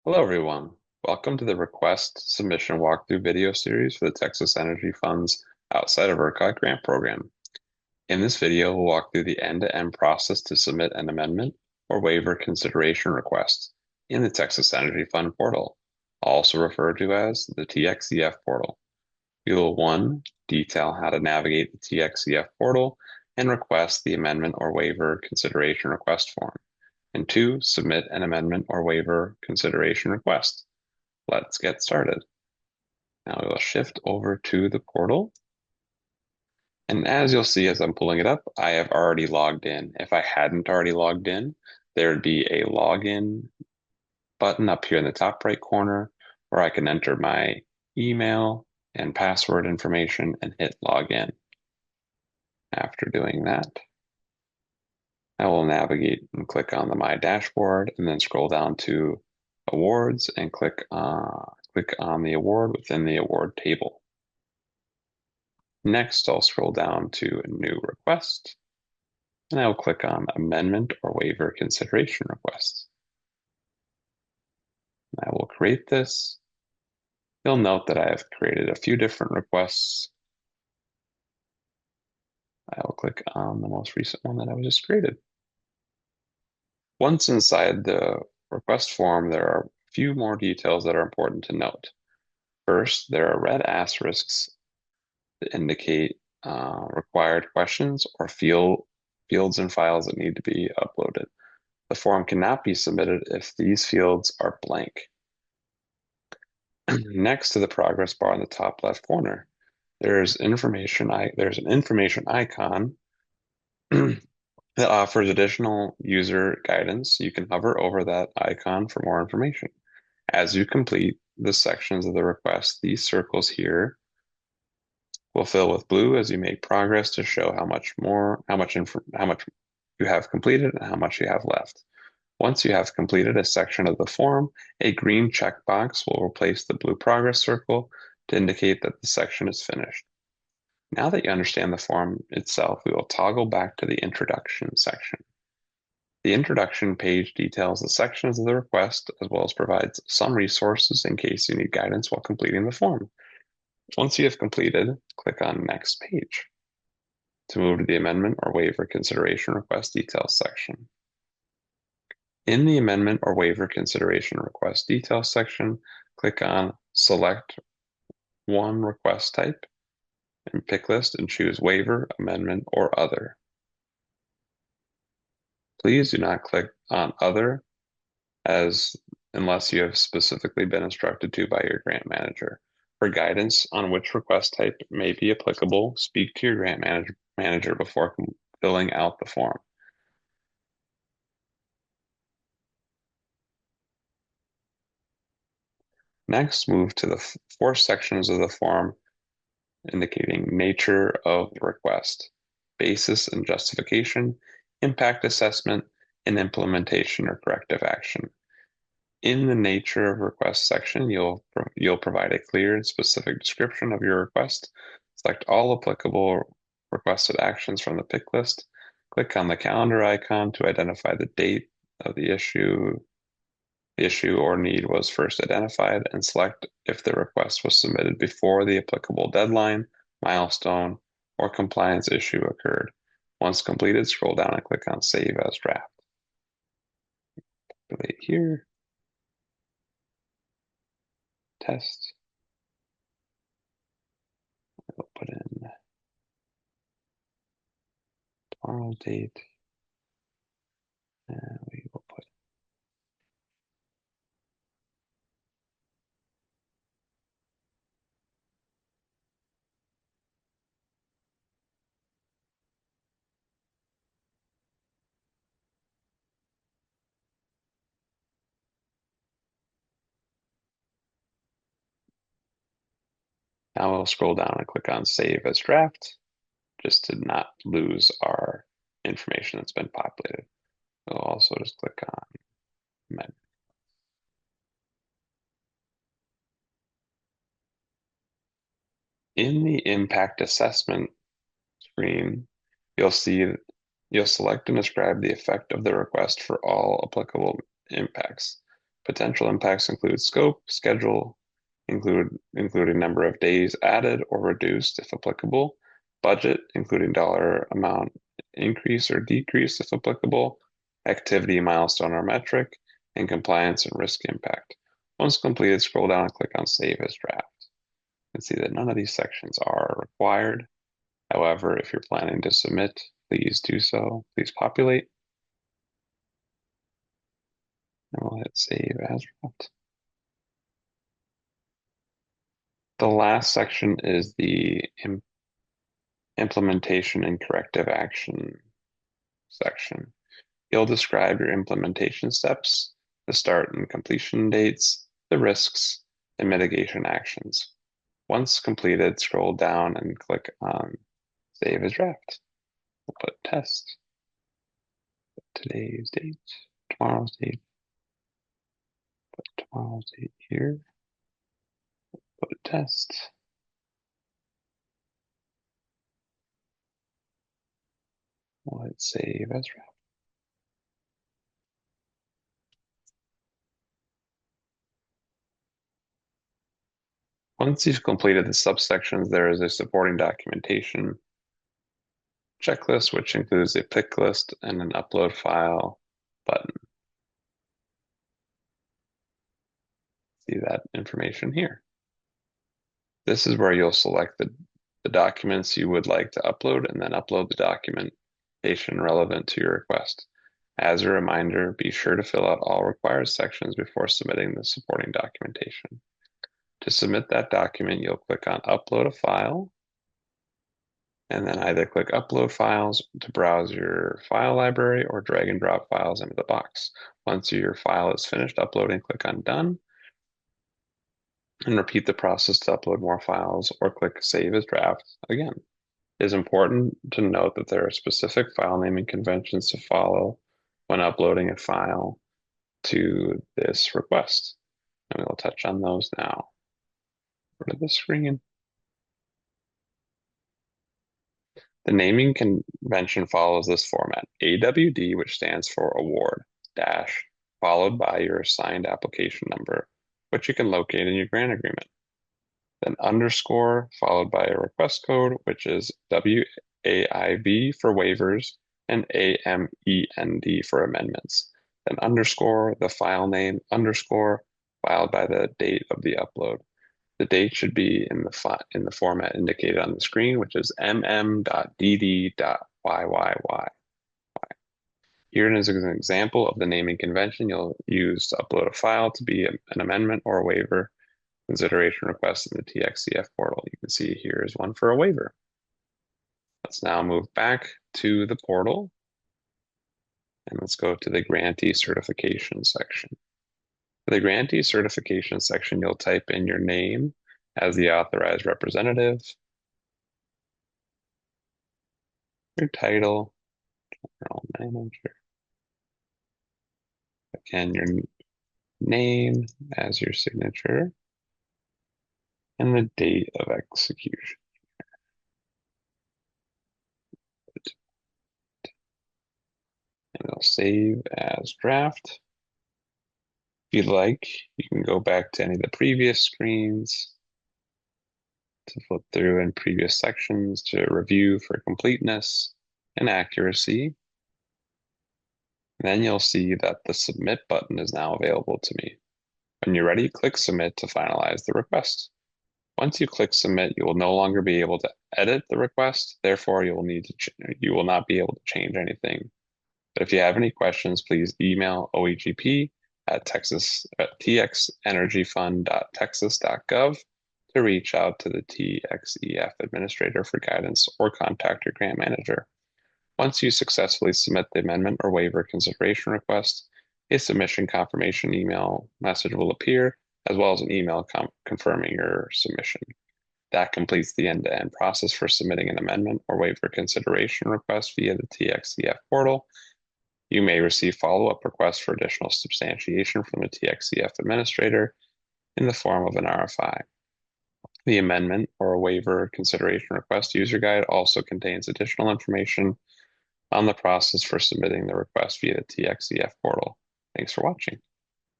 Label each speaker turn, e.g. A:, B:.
A: Hello, everyone. Welcome to the Request Submission Walkthrough video series for the Texas Energy Fund's outside of ERCOT Grant Program. In this video, we'll walk through the end-to-end process to submit an amendment or waiver consideration request in the Texas Energy Fund portal, also referred to as the TxEF Portal. We will 1. Detail how to navigate the TxEF Portal and request the amendment or waiver consideration request form. And 2, submit an amendment or waiver consideration request. Let's get started. Now we will shift over to the portal. And as you'll see as I'm pulling it up, I have already logged in. If I hadn't already logged in, there would be a login button up here in the top right corner where I can enter my email and password information and hit login. After doing that, I will navigate and click on the My Dashboard and then scroll down to Awards and click on the award within the award table. Next, I'll scroll down to New Request and I'll click on Amendment or Waiver Consideration Request. I will create this. You'll note that I have created a few different requests. I will click on the most recent one that I just created. Once inside the request form, there are a few more details that are important to note. First, there are red asterisks that indicate required questions or fields and files that need to be uploaded. The form cannot be submitted if these fields are blank. Next to the progress bar in the top left corner, there's an information icon that offers additional user guidance. You can hover over that icon for more information. As you complete the sections of the request, these circles here will fill with blue as you make progress to show how much you have completed and how much you have left. Once you have completed a section of the form, a green checkbox will replace the blue progress circle to indicate that the section is finished. Now that you understand the form itself, we will toggle back to the introduction section. The introduction page details the sections of the request as well as provides some resources in case you need guidance while completing the form. Once you have completed, click on Next Page to move to the Amendment or Waiver Consideration Request Details section. In the Amendment or Waiver Consideration Request Details section, click on Select one request type and pick list and choose Waiver, Amendment, or Other. Please do not click on Other unless you have specifically been instructed to by your grant manager. For guidance on which request type may be applicable, speak to your grant manager before filling out the form. Next, move to the 4 sections of the form indicating nature of the request, basis and justification, impact assessment, and implementation or corrective action. In the nature of request section, you'll provide a clear and specific description of your request. Select all applicable requested actions from the pick list. Click on the calendar icon to identify the date of the issue or need was first identified, and select if the request was submitted before the applicable deadline, milestone, or compliance issue occurred. Once completed, scroll down and click on Save as Draft. Populate here. Test. We'll put in tomorrow date, and we will put Now we'll scroll down and click on Save as Draft, just to not lose our information that's been populated. We'll also just click on Amend. In the Impact Assessment screen, you'll select and describe the effect of the request for all applicable impacts. Potential impacts include scope, schedule, including number of days added or reduced if applicable, budget, including dollar amount increase or decrease if applicable, activity, milestone, or metric, and compliance and risk impact. Once completed, scroll down and click on Save as Draft. You can see that none of these sections are required. However, if you're planning to submit, please do so. Please populate. And we'll hit Save as Draft. The last section is the implementation and corrective action section. You'll describe your implementation steps, the start and completion dates, the risks, and mitigation actions. Once completed, scroll down and click on Save as Draft. We'll put test, today's date, tomorrow's date, put tomorrow's date here, put test. We'll hit Save as Draft. Once you've completed the subsections, there is a supporting documentation checklist, which includes a pick list and an upload file button. See that information here. This is where you'll select the documents you would like to upload and then upload the documentation relevant to your request. As a reminder, be sure to fill out all required sections before submitting the supporting documentation. To submit that document, you'll click on Upload a File, and then either click Upload Files to browse your file library or drag and drop files into the box. Once your file is finished uploading, click on Done, and repeat the process to upload more files or click Save as Draft again. It is important to note that there are specific file naming conventions to follow when uploading a file to this request, and we'll touch on those now. Go to the screen. The naming convention follows this format: AWD, which stands for award, dash, followed by your assigned application number, which you can locate in your grant agreement. Then underscore, followed by a request code, which is WAIB for waivers and AMEND for amendments. Then underscore, the file name, underscore, followed by the date of the upload. The date should be in the format indicated on the screen, which is mm.dd.yyyy. Here is an example of the naming convention you'll use to upload a file to be an amendment or a waiver consideration request in the TxEF portal. You can see here is one for a waiver. Let's now move back to the portal, and let's go to the grantee certification section. For the grantee certification section, you'll type in your name as the authorized representative, your title, general manager, again, your name as your signature, and the date of execution. And it'll save as draft. If you'd like, you can go back to any of the previous screens to flip through in previous sections to review for completeness and accuracy. And then you'll see that the submit button is now available to me. When you're ready, click submit to finalize the request. Once you click submit, you will no longer be able to edit the request. Therefore, you will not be able to change anything. But if you have any questions, please email OEGP at txenergyfund.texas.gov to reach out to the TxEF administrator for guidance or contact your grant manager. Once you successfully submit the amendment or waiver consideration request, a submission confirmation email message will appear, as well as an email confirming your submission. That completes the end-to-end process for submitting an amendment or waiver consideration request via the TxEF portal. You may receive follow-up requests for additional substantiation from the TxEF administrator in the form of an RFI. The amendment or a waiver consideration request user guide also contains additional information on the process for submitting the request via the TxEF portal. Thanks for watching.